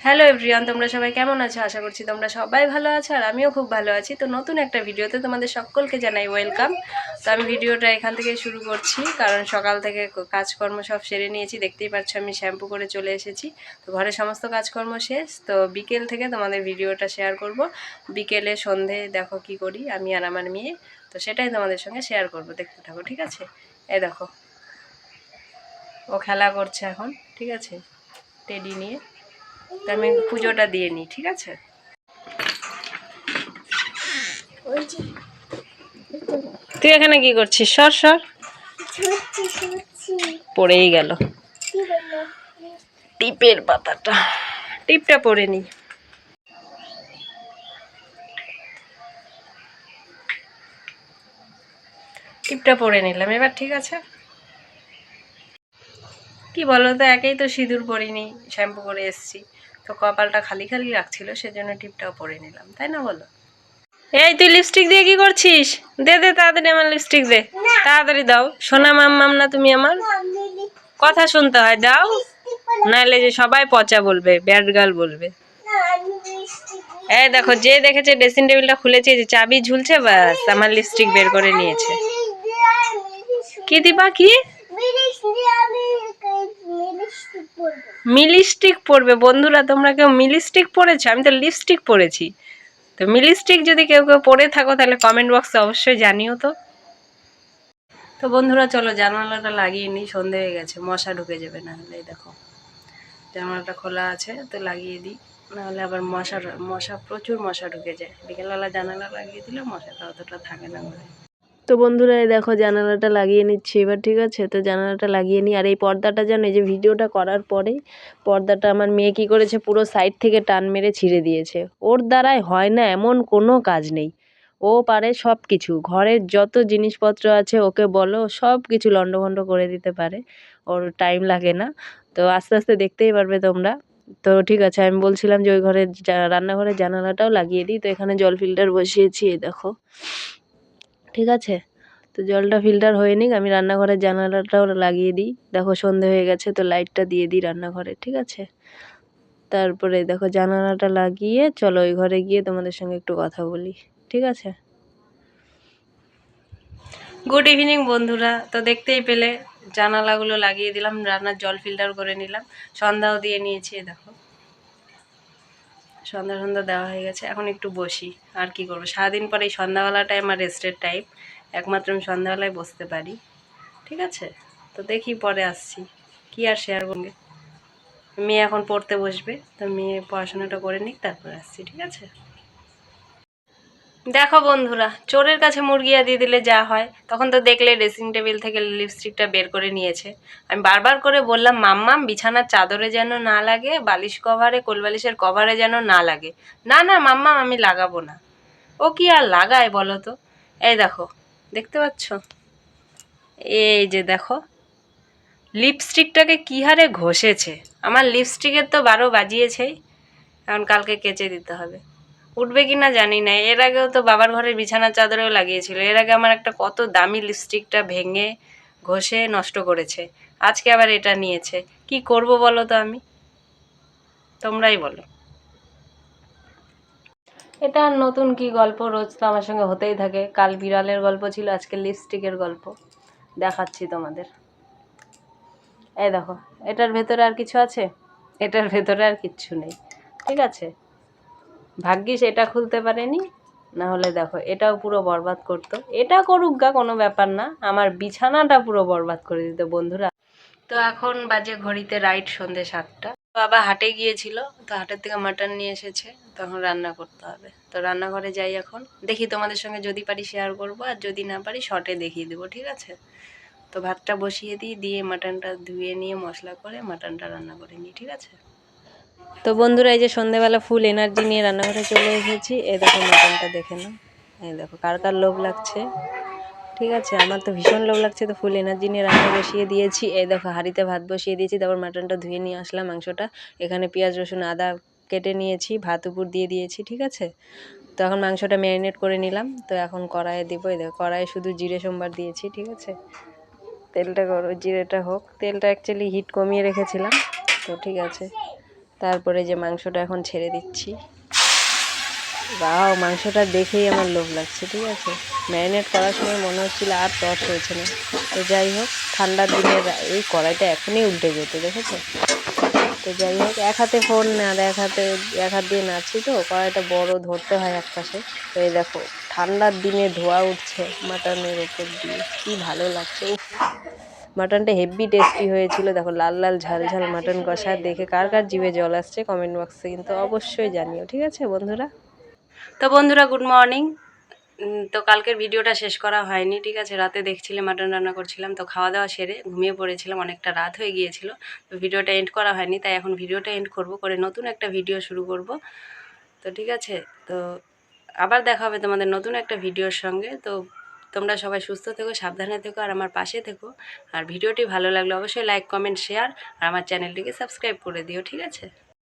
Hello everyone, তোমরা সবাই কেমন আছো? আশা করছি তোমরা সবাই ভালো আছো আর আমিও খুব ভালো আছি। তো নতুন একটা ভিডিওতে তোমাদের সকলকে জানাই ওয়েলকাম। তো আমি ভিডিওটা এখান থেকে শুরু করছি, কারণ সকাল থেকে কাজকর্ম সব সেরে নিয়েছি। দেখতেই পাচ্ছ আমি শ্যাম্পু করে চলে এসেছি। তো ঘরের সমস্ত কাজকর্ম শেষ। তো বিকেল থেকে তোমাদের ভিডিওটা শেয়ার করব। বিকেলে সন্ধে দেখো কি করি আমি আর আমার মেয়ে, তো সেটাই তোমাদের সঙ্গে শেয়ার করব। দেখতে থাকো, ঠিক আছে? এই দেখো ও খেলা করছে এখন, ঠিক আছে, টেডি নিয়ে। তো আমি পুজোটা দিয়ে নিই, ঠিক আছে? তুই এখানে কি করছিস? সর সর, পড়েই গেল টিপের পাতাটা। টিপটা পরে নি। টিপটা পরে নিলাম এবার, ঠিক আছে? কি বলো তো, একেই তো সিঁদুর পরিনি, শ্যাম্পু করে এসছি, তো কপালটা খালি খালি রাখছিল, সেজন্য টিপটাও পরে নিলাম, তাই না বলো? এই তুই লিপস্টিক দিয়ে কি করছিস? দে দে তাড়াতাড়ি আমার লিপস্টিক দে, তাড়াতাড়ি দাও। সোনা মাম না তুমি আমার, কথা শুনতে হয়, দাও, নাহলে যে সবাই পচা বলবে, ব্যাড গার্ল বলবে। এই দেখো, যে দেখেছে ড্রেসিং টেবিলটা খুলেছে, যে চাবি ঝুলছে, ব্যাস আমার লিপস্টিক বের করে নিয়েছে। কি দিবা? কি মিলিস্টিক পরবে? বন্ধুরা তোমরা কেউ মিলিস্টিক পরেছো? আমি তো লিপস্টিক পরেছি। তো মিলিস্টিক যদি কেউ কেউ পরে থাকো তাহলে কমেন্ট বক্সে অবশ্যই জানিও তো। তো বন্ধুরা চলো জানালাটা লাগিয়ে নিই, সন্ধে হয়ে গেছে, মশা ঢুকে যাবে না হলে। দেখো জানালাটা খোলা আছে, তো লাগিয়ে দিই, নাহলে আবার মশা প্রচুর মশা ঢুকে যায়। বিকেলবেলা জানালা লাগিয়ে দিলে মশাটা অতটা থাকে না ঘরে। তো বন্ধুরা এই দেখো জানালাটা লাগিয়ে নিচ্ছি এবার, ঠিক আছে? তো জানালাটা লাগিয়ে নিই। আর এই পর্দাটা জানো, এই যে ভিডিওটা করার পরেই পর্দাটা আমার মেয়ে কী করেছে, পুরো সাইড থেকে টান মেরে ছিঁড়ে দিয়েছে। ওর দ্বারাই হয় না এমন কোনো কাজ নেই, ও পারে সব কিছু। ঘরের যত জিনিসপত্র আছে ওকে বলো, সব কিছু লণ্ডভণ্ড করে দিতে পারে, ওর টাইম লাগে না। তো আস্তে আস্তে দেখতেই পারবে তোমরা। তো ঠিক আছে, আমি বলছিলাম যে ওই ঘরের রান্নাঘরের জানালাটাও লাগিয়ে দিই। তো এখানে জল ফিল্টার বসিয়েছি, এই দেখো, ঠিক আছে? তো জলটা ফিল্টার হয়ে নিক, আমি রান্নাঘরের জানালাটাও লাগিয়ে দিই। দেখো সন্ধে হয়ে গেছে, তো লাইটটা দিয়ে দিই রান্নাঘরে, ঠিক আছে? তারপরে দেখো জানালাটা লাগিয়ে চলো ওই ঘরে গিয়ে তোমাদের সঙ্গে একটু কথা বলি, ঠিক আছে? গুড ইভিনিং বন্ধুরা। তো দেখতেই পেলে জানালাগুলো লাগিয়ে দিলাম, রান্নার জল ফিল্টার করে নিলাম, সন্ধ্যাও দিয়ে নিয়েছি। দেখো সন্ধ্যা দেওয়া হয়ে গেছে, এখন একটু বসি। আর কি করবো, সারাদিন পরে এই সন্ধ্যাবেলাটাই আমার রেস্টের টাইম, একমাত্র আমি সন্ধ্যাবেলায় বসতে পারি, ঠিক আছে? তো দেখি পরে আসছি, কি আর শেয়ার করবে। মেয়ে এখন পড়তে বসবে, তো মেয়ে পড়াশোনাটা করে নিক, তারপরে আসছি, ঠিক আছে? দেখো বন্ধুরা, চোরের কাছে মুরগিয়া দিয়ে দিলে যা হয়, তখন তো দেখলে ড্রেসিং টেবিল থেকে লিপস্টিকটা বের করে নিয়েছে। আমি বারবার করে বললাম মাম্মাম বিছানার চাদরে যেন না লাগে, বালিশ কভারে, কোলবালিশের কভারে যেন না লাগে। না না মাম্মাম আমি লাগাবো না। ও কি আর লাগায় বলো তো? এই দেখো, দেখতে পাচ্ছ? এই যে দেখো লিপস্টিকটাকে কি হারে ঘষেছে। আমার লিপস্টিকের তো 12 বাজিয়েছেই, এখন কালকে কেচে দিতে হবে। উঠবে কি না জানি না, এর আগেও তো বাবার ঘরের বিছানার চাদরেও লাগিয়েছিল। এর আগে আমার একটা কত দামি লিপস্টিকটা ভেঙে ঘষে নষ্ট করেছে, আজকে আবার এটা নিয়েছে। কি করব বলো তো আমি, তোমরাই বলো। এটা আর নতুন কি গল্প, রোজ তো আমার সঙ্গে হতেই থাকে। কাল বিড়ালের গল্প ছিল, আজকে লিপস্টিকের গল্প দেখাচ্ছি তোমাদের। এই দেখো, এটার ভেতরে আর কিছু আছে? এটার ভেতরে আর কিচ্ছু নেই, ঠিক আছে? ভাগ্যিস এটা খুলতে পারেনি, না হলে দেখো এটাও পুরো বরবাদ করতো। এটা করুক গা, কোনো ব্যাপার না, আমার বিছানাটা পুরো বরবাদ করে দিত বন্ধুরা। তো এখন বাজে ঘড়িতে রাইট সন্ধে 7টা। বাবা হাটে গিয়েছিল, তো হাটের থেকে মাটন নিয়ে এসেছে, তখন রান্না করতে হবে। তো রান্নাঘরে যাই এখন, দেখি তোমাদের সঙ্গে যদি পারি শেয়ার করব, আর যদি না পারি শর্টে দেখিয়ে দেবো, ঠিক আছে? তো ভাতটা বসিয়ে দিই, দিয়ে মাটনটা ধুয়ে নিয়ে মশলা করে মাটনটা রান্না করে নিই, ঠিক আছে? তো বন্ধুরা এই যে সন্ধেবেলা ফুল এনার্জি নিয়ে রান্নাঘরে চলে এসেছি। এই দেখো মাটনটা দেখে নাও, এই দেখো কার কার লোভ লাগছে, ঠিক আছে? আমার তো ভীষণ লোভ লাগছে, তো ফুল এনার্জি নিয়ে রান্না বসিয়ে দিয়েছি। এই দেখো হাঁড়িতে ভাত বসিয়ে দিয়েছি, তারপর মাটনটা ধুয়ে নিয়ে আসলাম, মাংসটা এখানে পেঁয়াজ রসুন আদা কেটে নিয়েছি, ভাত উপর দিয়ে দিয়েছি, ঠিক আছে? তো এখন মাংসটা ম্যারিনেট করে নিলাম, তো এখন কড়াইয়ে দিব। এই দেখো কড়াইয়ে শুধু জিরে সোমবার দিয়েছি, ঠিক আছে? তেলটা জিরেটা হোক, তেলটা অ্যাকচুয়ালি হিট কমিয়ে রেখেছিলাম, তো ঠিক আছে। তারপরে যে মাংসটা এখন ছেড়ে দিচ্ছি। বাও, মাংসটা দেখেই আমার লোভ লাগছে। ঠিক আছে, ম্যারিনেট করার সময় মনে হচ্ছিল আর তস হয়েছে না। তো যাই হোক, ঠান্ডার দিনের এই কড়াইটা এখনই উল্টে যেত, দেখেছো? তো যাই হোক, এক হাতে ফোন আর এক হাত দিয়ে নাড়ছি, তো কড়াইটা বড়, ধরতে হয় এক পাশে। তো এই দেখো, ঠান্ডার দিনে ধোয়া উঠছে মাটনের ওপর দিয়ে, কি ভালো লাগছে। উফ, মাটনটা হেভি টেস্টি হয়েছিল। দেখো, লাল লাল ঝাল ঝাল মাটন কষা দেখে কার কার জিভে জল আসছে কমেন্ট বক্সে কিন্তু অবশ্যই জানিও। ঠিক আছে বন্ধুরা? তো বন্ধুরা, গুড মর্নিং। তো কালকের ভিডিওটা শেষ করা হয়নি। ঠিক আছে, রাতে দেখছিলে মাটন রান্না করছিলাম, তো খাওয়া দাওয়া সেরে ঘুমিয়ে পড়েছিলাম, অনেকটা রাত হয়ে গিয়েছিল। তো ভিডিওটা এন্ড করা হয়নি, তাই এখন ভিডিওটা এন্ড করব, করে নতুন একটা ভিডিও শুরু করব। তো ঠিক আছে, তো আবার দেখা হবে তোমাদের নতুন একটা ভিডিওর সঙ্গে। তো তোমরা সবাই সুস্থ থেকো, সাবধানে থেকো, আর আমার পাশে থেকো। আর ভিডিওটি ভালো লাগলে অবশ্যই লাইক, কমেন্ট, শেয়ার, আর আমার চ্যানেলটিকে সাবস্ক্রাইব করে দিও। ঠিক আছে?